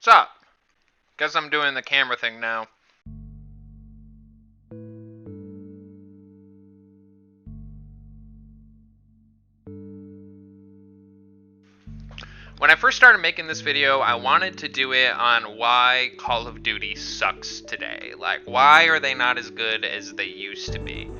What's up? Guess I'm doing the camera thing now. When I first started making this video, I wanted to do it on why Call of Duty sucks today. Like, why are they not as good as they used to be?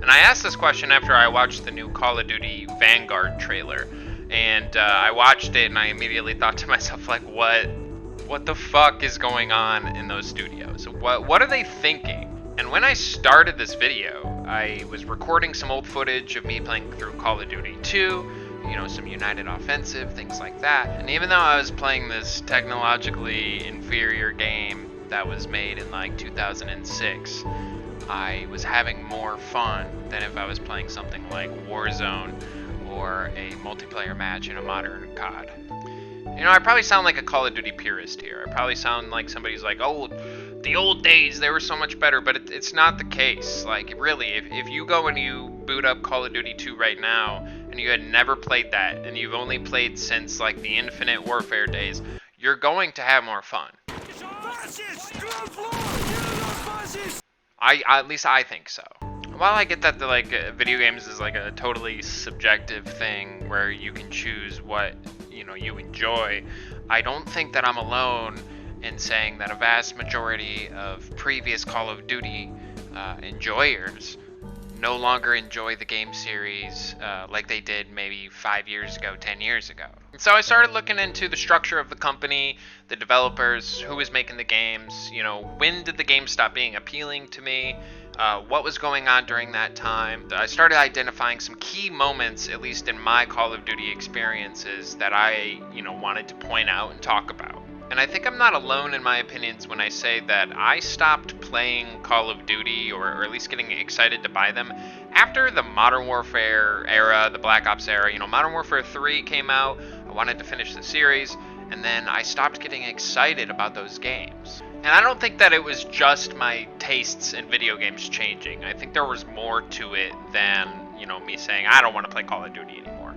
And I asked this question after I watched the new Call of Duty Vanguard trailer. And I watched it and I immediately thought to myself, like, what the fuck is going on in those studios? What are they thinking? And when I started this video, I was recording some old footage of me playing through Call of Duty 2, some United Offensive, things like that. And even though I was playing this technologically inferior game that was made in like 2006, I was having more fun than if I was playing something like Warzone or a multiplayer match in a modern COD. I probably sound like a Call of Duty purist here. I probably sound like somebody's like, oh, the old days, they were so much better, but it's not the case. Like, really, if you go and you boot up Call of Duty 2 right now, and you had never played that, and you've only played since, like, the Infinite Warfare days, you're going to have more fun. At least I think so. While I get that video games is like a totally subjective thing where you can choose what you enjoy, I don't think that I'm alone in saying that a vast majority of previous Call of Duty enjoyers no longer enjoy the game series like they did maybe 5 years ago, 10 years ago. And so I started looking into the structure of the company, the developers, who was making the games, when did the game stop being appealing to me, what was going on during that time. I started identifying some key moments, at least in my Call of Duty experiences, that I, wanted to point out and talk about. And I think I'm not alone in my opinions when I say that I stopped playing Call of Duty, or at least getting excited to buy them, after the Modern Warfare era, the Black Ops era. Modern Warfare 3 came out, I wanted to finish the series, and then I stopped getting excited about those games. And I don't think that it was just my tastes in video games changing. I think there was more to it than, me saying, I don't want to play Call of Duty anymore.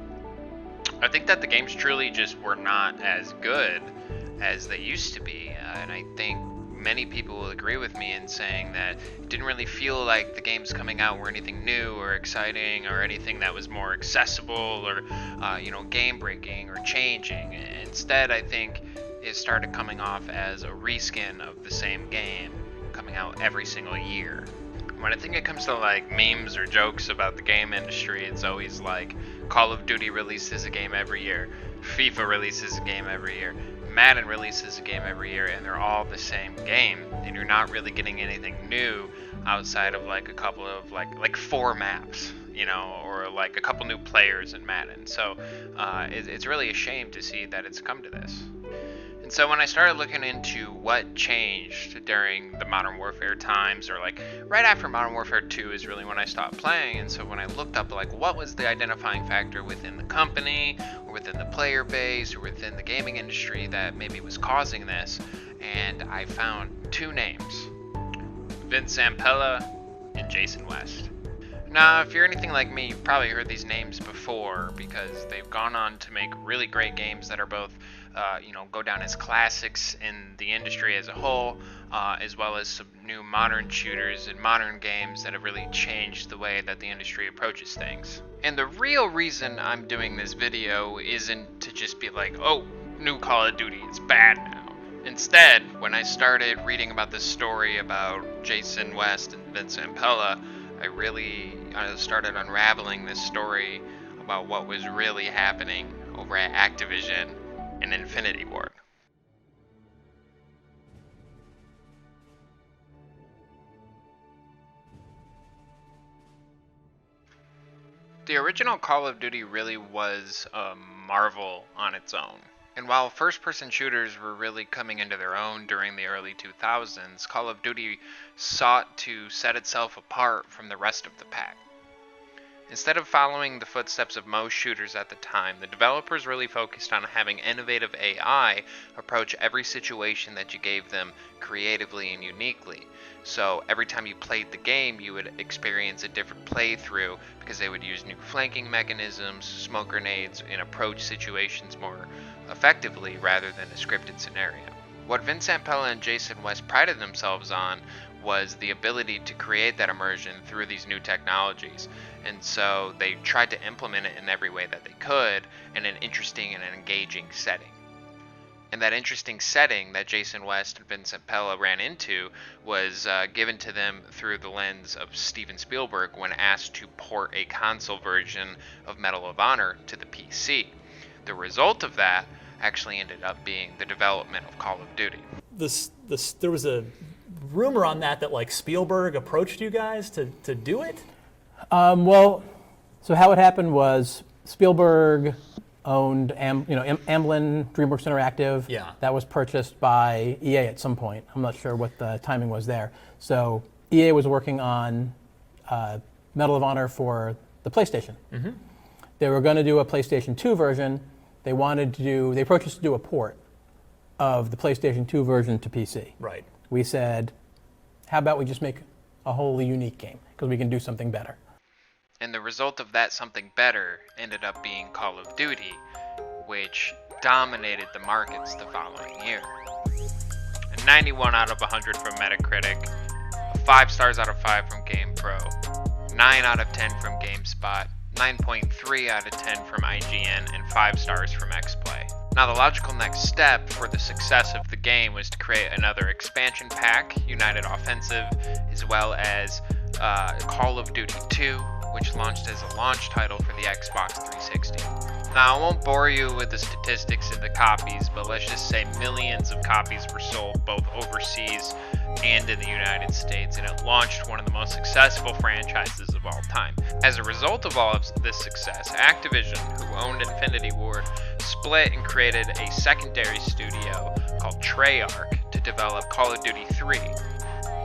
I think that the games truly just were not as good as they used to be, and I think many people will agree with me in saying that it didn't really feel like the games coming out were anything new or exciting or anything that was more accessible or game breaking or changing. Instead, I think it started coming off as a reskin of the same game coming out every single year. When I think it comes to like memes or jokes about the game industry, it's always like Call of Duty releases a game every year, FIFA releases a game every year, Madden releases a game every year, and they're all the same game, and you're not really getting anything new outside of like a couple of like 4 maps, or like a couple new players in Madden. So it's really a shame to see that it's come to this. And so when I started looking into what changed during the Modern Warfare times, or like right after Modern Warfare 2 is really when I stopped playing, and so when I looked up like what was the identifying factor within the company, or within the player base, or within the gaming industry that maybe was causing this, and I found 2 names, Vince Zampella and Jason West. Now, if you're anything like me, you've probably heard these names before because they've gone on to make really great games that are both go down as classics in the industry as a whole, as well as some new modern shooters and modern games that have really changed the way that the industry approaches things. And the real reason I'm doing this video isn't to just be like, oh, new Call of Duty, it's bad now. Instead, when I started reading about this story about Jason West and Vince Zampella, I started unraveling this story about what was really happening over at Activision and Infinity Ward. The original Call of Duty really was a marvel on its own. And while first-person shooters were really coming into their own during the early 2000s, Call of Duty sought to set itself apart from the rest of the pack. Instead of following the footsteps of most shooters at the time, the developers really focused on having innovative AI approach every situation that you gave them creatively and uniquely. So every time you played the game, you would experience a different playthrough because they would use new flanking mechanisms, smoke grenades, and approach situations more effectively rather than a scripted scenario. What Vince Zampella and Jason West prided themselves on was the ability to create that immersion through these new technologies. And so they tried to implement it in every way that they could in an interesting and an engaging setting. And that interesting setting that Jason West and Vince Zampella ran into was given to them through the lens of Steven Spielberg when asked to port a console version of Medal of Honor to the PC. The result of that actually ended up being the development of Call of Duty. There was a rumor on that like Spielberg approached you guys to do it? Well, so how it happened was Spielberg owned Amblin DreamWorks Interactive. Yeah. That was purchased by EA at some point. I'm not sure what the timing was there. So EA was working on Medal of Honor for the PlayStation. Mm-hmm. They were going to do a PlayStation 2 version. They approached us to do a port of the PlayStation 2 version to PC. Right. We said, how about we just make a wholly unique game because we can do something better. And the result of that something better ended up being Call of Duty, which dominated the markets the following year. A 91 out of 100 from Metacritic, 5 stars out of 5 from GamePro, 9 out of 10 from GameSpot, 9.3 out of 10 from IGN, and 5 stars from XPlay. Now the logical next step for the success of the game was to create another expansion pack, United Offensive, as well as Call of Duty 2, which launched as a launch title for the Xbox 360. Now, I won't bore you with the statistics and the copies, but let's just say millions of copies were sold both overseas and in the United States, and it launched one of the most successful franchises of all time. As a result of all of this success, Activision, who owned Infinity Ward, split and created a secondary studio called Treyarch to develop Call of Duty 3.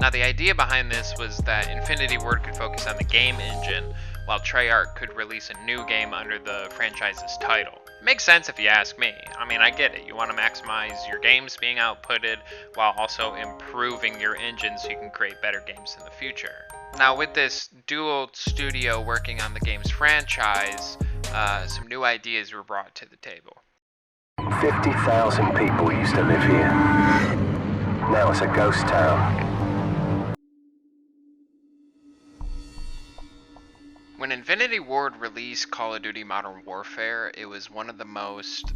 Now, the idea behind this was that Infinity Ward could focus on the game engine, while Treyarch could release a new game under the franchise's title. It makes sense if you ask me. I mean, I get it. You want to maximize your games being outputted while also improving your engine so you can create better games in the future. Now, with this dual studio working on the game's franchise, some new ideas were brought to the table. 50,000 people used to live here. Now it's a ghost town. When Infinity Ward released Call of Duty Modern Warfare, it was one of the most,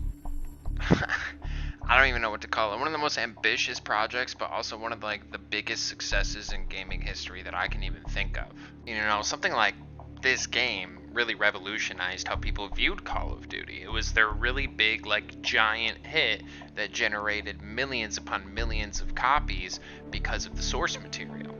I don't even know what to call it, one of the most ambitious projects, but also one of the biggest successes in gaming history that I can even think of. You know, something like this game really revolutionized how people viewed Call of Duty. It was their really big, giant hit that generated millions upon millions of copies because of the source material.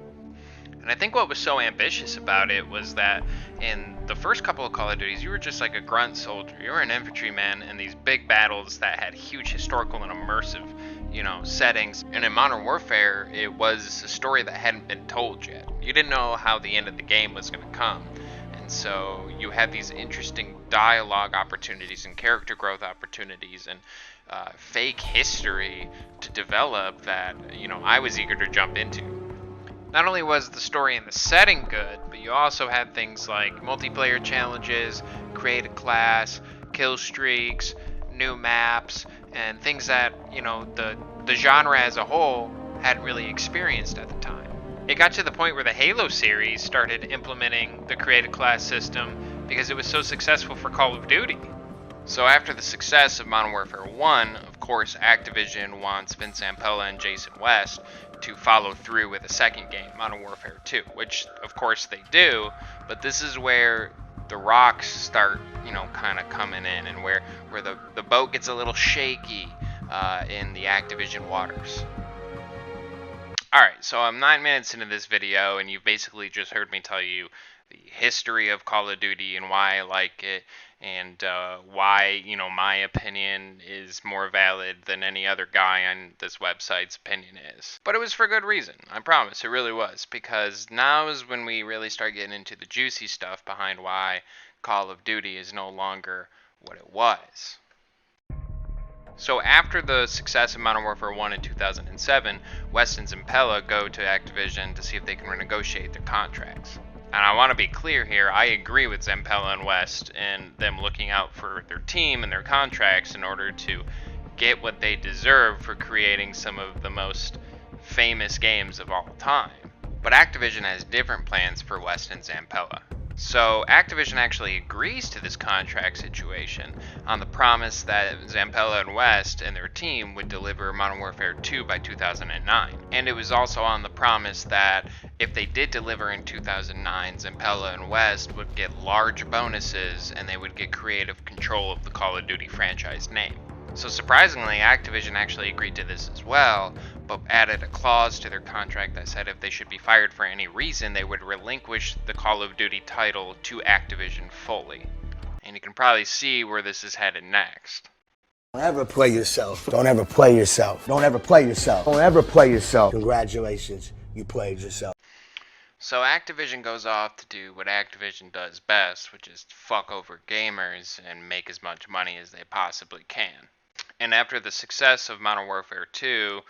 And I think what was so ambitious about it was that in the first couple of Call of Duties, you were just like a grunt soldier. You were an infantryman in these big battles that had huge historical and immersive, settings. And in Modern Warfare, it was a story that hadn't been told yet. You didn't know how the end of the game was going to come. And so you had these interesting dialogue opportunities and character growth opportunities and fake history to develop that, I was eager to jump into. Not only was the story and the setting good, but you also had things like multiplayer challenges, create a class, kill streaks, new maps, and things that, the genre as a whole hadn't really experienced at the time. It got to the point where the Halo series started implementing the create a class system because it was so successful for Call of Duty. So after the success of Modern Warfare 1, of course, Activision wants Vince Zampella and Jason West to follow through with a second game, Modern Warfare 2, which of course they do, but this is where the rocks start, kind of coming in and where the boat gets a little shaky in the Activision waters. Alright, so I'm 9 minutes into this video and you've basically just heard me tell you the history of Call of Duty and why I like it, and why, my opinion is more valid than any other guy on this website's opinion is. But it was for good reason, I promise, it really was, because now is when we really start getting into the juicy stuff behind why Call of Duty is no longer what it was. So after the success of Modern Warfare 1 in 2007, West and Zampella go to Activision to see if they can renegotiate their contracts. And I want to be clear here, I agree with Zampella and West and them looking out for their team and their contracts in order to get what they deserve for creating some of the most famous games of all time. But Activision has different plans for West and Zampella. So Activision actually agrees to this contract situation on the promise that Zampella and West and their team would deliver Modern Warfare 2 by 2009. And it was also on the promise that if they did deliver in 2009, Zampella and West would get large bonuses and they would get creative control of the Call of Duty franchise name. So surprisingly, Activision actually agreed to this as well, but added a clause to their contract that said if they should be fired for any reason, they would relinquish the Call of Duty title to Activision fully. And you can probably see where this is headed next. Don't ever play yourself. Don't ever play yourself. Don't ever play yourself. Don't ever play yourself. Congratulations, you played yourself. So Activision goes off to do what Activision does best, which is fuck over gamers and make as much money as they possibly can. And after the success of Modern Warfare 2,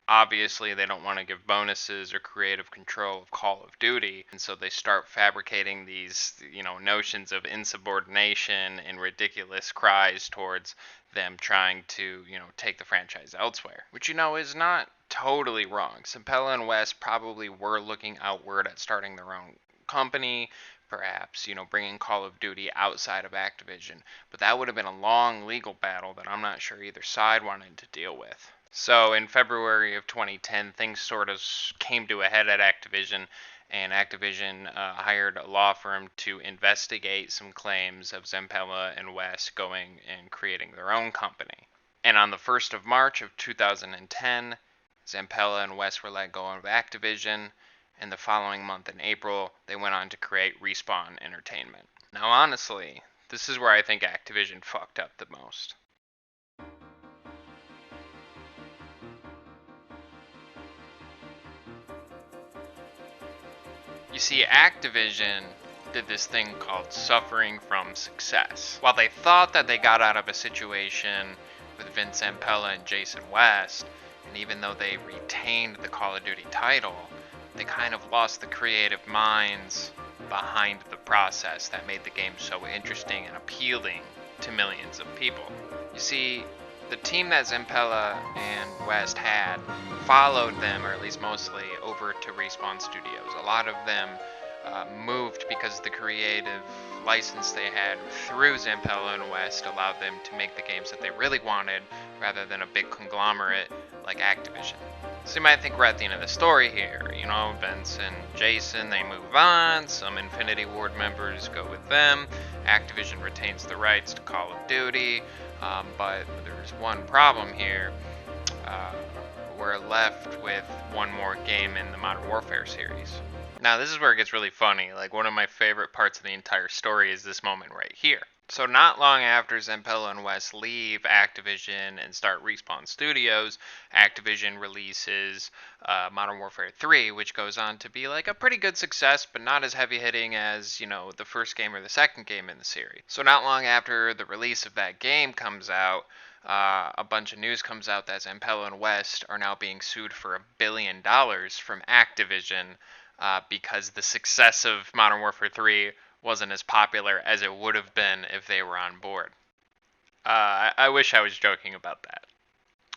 obviously they don't want to give bonuses or creative control of Call of Duty, and so they start fabricating these, notions of insubordination and ridiculous cries towards them trying to, take the franchise elsewhere, which is not totally wrong. Zampella and West probably were looking outward at starting their own company, perhaps, bringing Call of Duty outside of Activision, but that would have been a long legal battle that I'm not sure either side wanted to deal with. So in February of 2010, things sort of came to a head at Activision, and Activision hired a law firm to investigate some claims of Zampella and West going and creating their own company. And on the 1st of March of 2010, Zampella and West were let go of Activision, and the following month in April, they went on to create Respawn Entertainment. Now honestly, this is where I think Activision fucked up the most. You see, Activision did this thing called suffering from success. While they thought that they got out of a situation with Vince Zampella and Jason West, and even though they retained the Call of Duty title, they kind of lost the creative minds behind the process that made the game so interesting and appealing to millions of people. You see, the team that Zampella and West had followed them, or at least mostly, over to Respawn Studios. A lot of them moved because the creative license they had through Zampella and West allowed them to make the games that they really wanted rather than a big conglomerate like Activision. So you might think we're at the end of the story here. Vince and Jason, they move on. Some Infinity Ward members go with them. Activision retains the rights to Call of Duty. But there's one problem here. We're left with one more game in the Modern Warfare series. Now, this is where it gets really funny. Like, one of my favorite parts of the entire story is this moment right here. So not long after Zampella and West leave Activision and start Respawn Studios, Activision releases Modern Warfare 3, which goes on to be like a pretty good success, but not as heavy-hitting as, the first game or the second game in the series. So not long after the release of that game comes out, a bunch of news comes out that Zampella and West are now being sued for $1 billion from Activision because the success of Modern Warfare 3 wasn't as popular as it would have been if they were on board. I wish I was joking about that.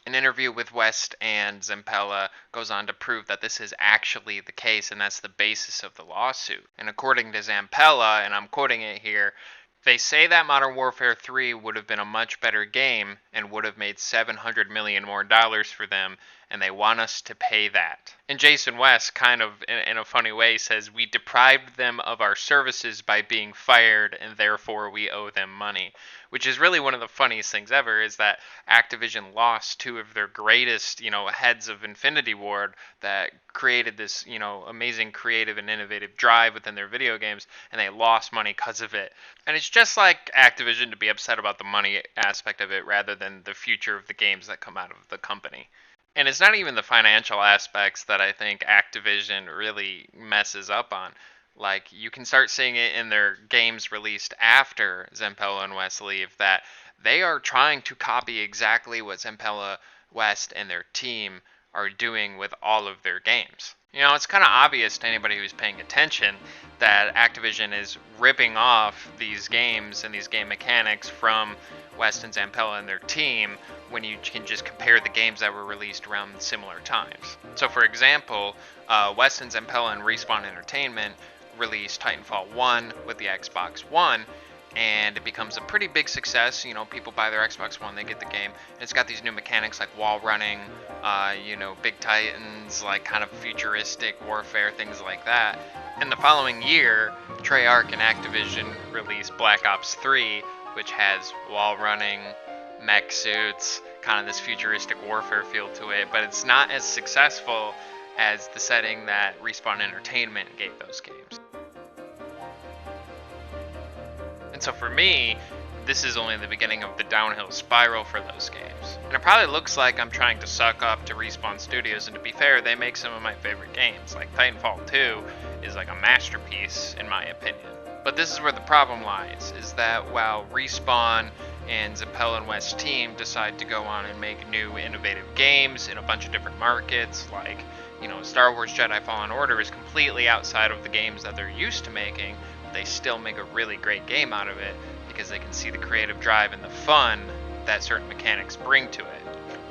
An interview with West and Zampella goes on to prove that this is actually the case, and that's the basis of the lawsuit. And according to Zampella, and I'm quoting it here, they say that Modern Warfare 3 would have been a much better game and would have made $700 million more for them, and they want us to pay that. And Jason West, kind of in a funny way, says, we deprived them of our services by being fired, and therefore we owe them money. Which is really one of the funniest things ever, is that Activision lost two of their greatest, heads of Infinity Ward that created this, amazing creative and innovative drive within their video games, and they lost money because of it. And it's just like Activision to be upset about the money aspect of it rather than the future of the games that come out of the company. And it's not even the financial aspects that I think Activision really messes up on. Like, you can start seeing it in their games released after Zampella and West leave, that they are trying to copy exactly what Zampella, West, and their team are doing with all of their games. You know, it's kind of obvious to anybody who's paying attention that Activision is ripping off these games and these game mechanics from Weston Zampella and their team when you can just compare the games that were released around similar times. So for example, Weston Zampella and Respawn Entertainment released Titanfall 1 with the Xbox One, and it becomes a pretty big success. You know, people buy their Xbox One, they get the game, and it's got these new mechanics like wall running, big titans, like kind of futuristic warfare, things like that. And the following year, Treyarch and Activision released Black Ops 3, which has wall running, mech suits, kind of this futuristic warfare feel to it, but it's not as successful as the setting that Respawn Entertainment gave those games. And so for me, this is only the beginning of the downhill spiral for those games. And it probably looks like I'm trying to suck up to Respawn Studios, and to be fair, they make some of my favorite games. Like Titanfall 2 is like a masterpiece in my opinion. But this is where the problem lies, is that while Respawn and Zampella and West's team decide to go on and make new innovative games in a bunch of different markets, like, Star Wars Jedi Fallen Order is completely outside of the games that they're used to making, they still make a really great game out of it because they can see the creative drive and the fun that certain mechanics bring to it.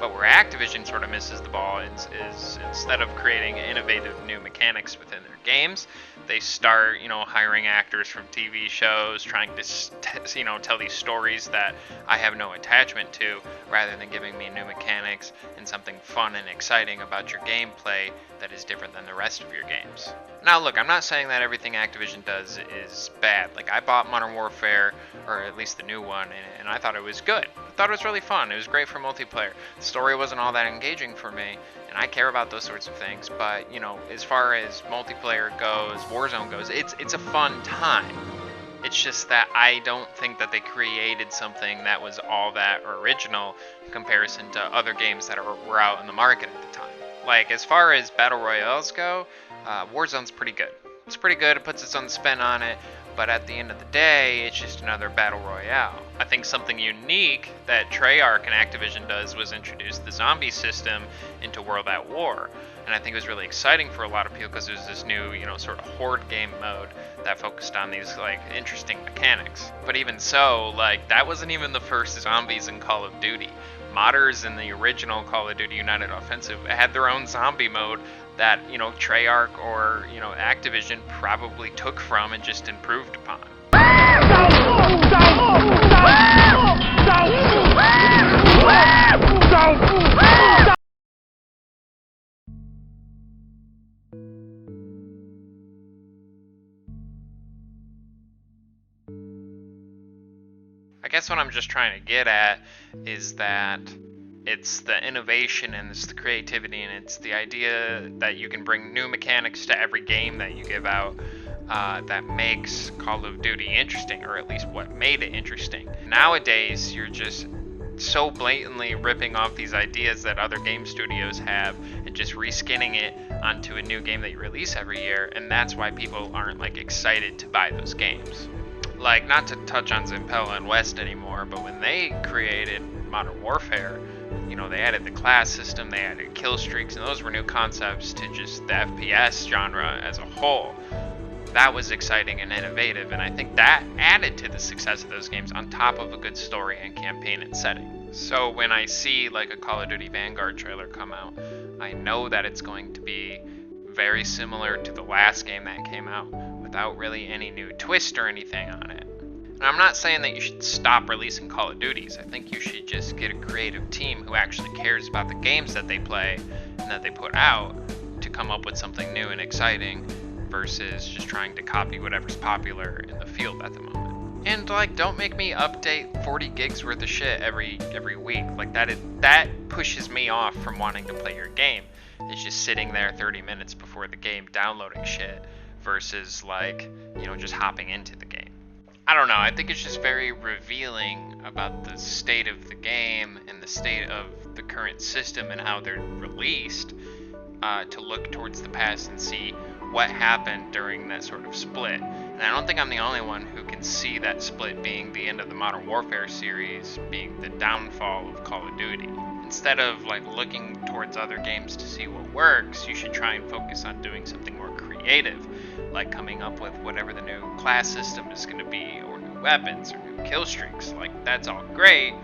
But where Activision sort of misses the ball is instead of creating innovative new mechanics within their games, they start, hiring actors from TV shows, trying to, tell these stories that I have no attachment to, rather than giving me new mechanics and something fun and exciting about your gameplay that is different than the rest of your games. Now look, I'm not saying that everything Activision does is bad. Like, I bought Modern Warfare, or at least the new one, and I thought it was good. I thought it was really fun. It was great for multiplayer. The story wasn't all that engaging for me, and I care about those sorts of things, but, as far as multiplayer goes, Warzone goes, it's a fun time. It's just that I don't think that they created something that was all that original in comparison to other games that were out in the market at the time. Like, as far as Battle Royales go, Warzone's pretty good. It's pretty good, it puts its own spin on it, but at the end of the day, it's just another Battle Royale. I think something unique that Treyarch and Activision does was introduce the zombie system into World at War. And I think it was really exciting for a lot of people because it was this new, sort of horde game mode that focused on these, interesting mechanics. But even so, that wasn't even the first zombies in Call of Duty. Modders in the original Call of Duty United Offensive had their own zombie mode that, Treyarch or, Activision probably took from and just improved upon. I guess what I'm just trying to get at is that it's the innovation and it's the creativity and it's the idea that you can bring new mechanics to every game that you give out that makes Call of Duty interesting, or at least what made it interesting. Nowadays, you're just so blatantly ripping off these ideas that other game studios have and just reskinning it onto a new game that you release every year, and that's why people aren't excited to buy those games. Not to touch on Zampella and West anymore, but when they created Modern Warfare, they added the class system, they added kill streaks, and those were new concepts to just the FPS genre as a whole. That was exciting and innovative, and I think that added to the success of those games on top of a good story and campaign and setting. So when I see a Call of Duty Vanguard trailer come out, I know that it's going to be very similar to the last game that came out, without really any new twist or anything on it. And I'm not saying that you should stop releasing Call of Duties. I think you should just get a creative team who actually cares about the games that they play and that they put out to come up with something new and exciting versus just trying to copy whatever's popular in the field at the moment. And don't make me update 40 gigs worth of shit every week. That pushes me off from wanting to play your game. It's just sitting there 30 minutes before the game downloading shit versus just hopping into the game. I don't know, I think it's just very revealing about the state of the game and the state of the current system and how they're released to look towards the past and see what happened during that sort of split. And I don't think I'm the only one who can see that split being the end of the Modern Warfare series, being the downfall of Call of Duty. Instead of like looking towards other games to see what works, you should try and focus on doing something more creative, like coming up with whatever the new class system is going to be, or new weapons, or new kill streaks. Like, that's all great,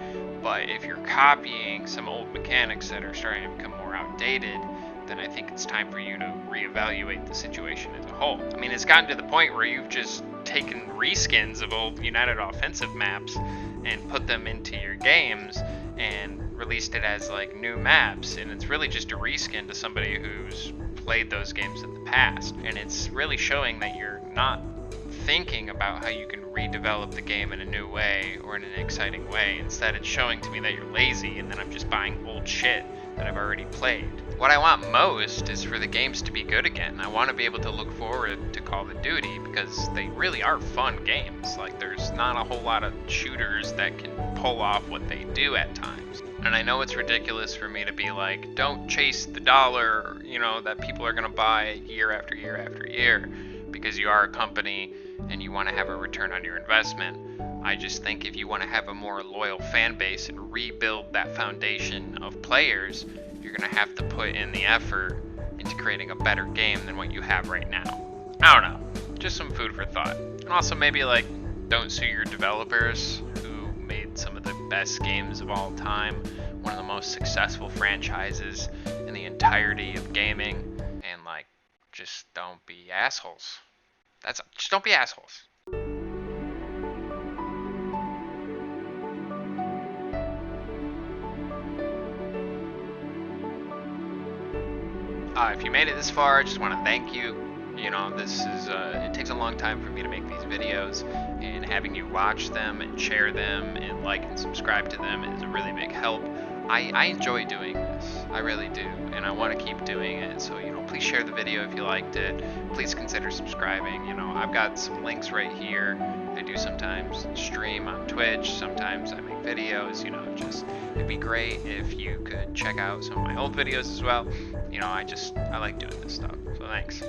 but if you're copying some old mechanics that are starting to become more outdated, then I think it's time for you to reevaluate the situation as a whole. I mean, it's gotten to the point where you've just taken reskins of old United Offensive maps and put them into your games and released it as like new maps, and it's really just a reskin to somebody who's played those games in the past. And it's really showing that you're not thinking about how you can redevelop the game in a new way or in an exciting way. Instead, it's showing to me that you're lazy, and then I'm just buying old shit that I've already played. What I want most is for the games to be good again. I want to be able to look forward to Call of Duty because they really are fun games. Like, there's not a whole lot of shooters that can pull off what they do at times. And I know it's ridiculous for me to be like, don't chase the dollar, that people are going to buy year after year after year, because you are a company and you want to have a return on your investment. I just think if you want to have a more loyal fan base and rebuild that foundation of players, you're going to have to put in the effort into creating a better game than what you have right now. I don't know. Just some food for thought. And also maybe like, don't sue your developers who made some of the best games of all time, one of the most successful franchises in the entirety of gaming, and like, just don't be assholes. Just don't be assholes. If you made it this far, I just want to thank you. This is, it takes a long time for me to make these videos, and having you watch them and share them and like and subscribe to them is a really big help. I enjoy doing this. I really do, and I want to keep doing it. So, please share the video if you liked it. Please consider subscribing. I've got some links right here. I do sometimes stream on Twitch. Sometimes I make videos. It'd be great if you could check out some of my old videos as well. I like doing this stuff. So thanks.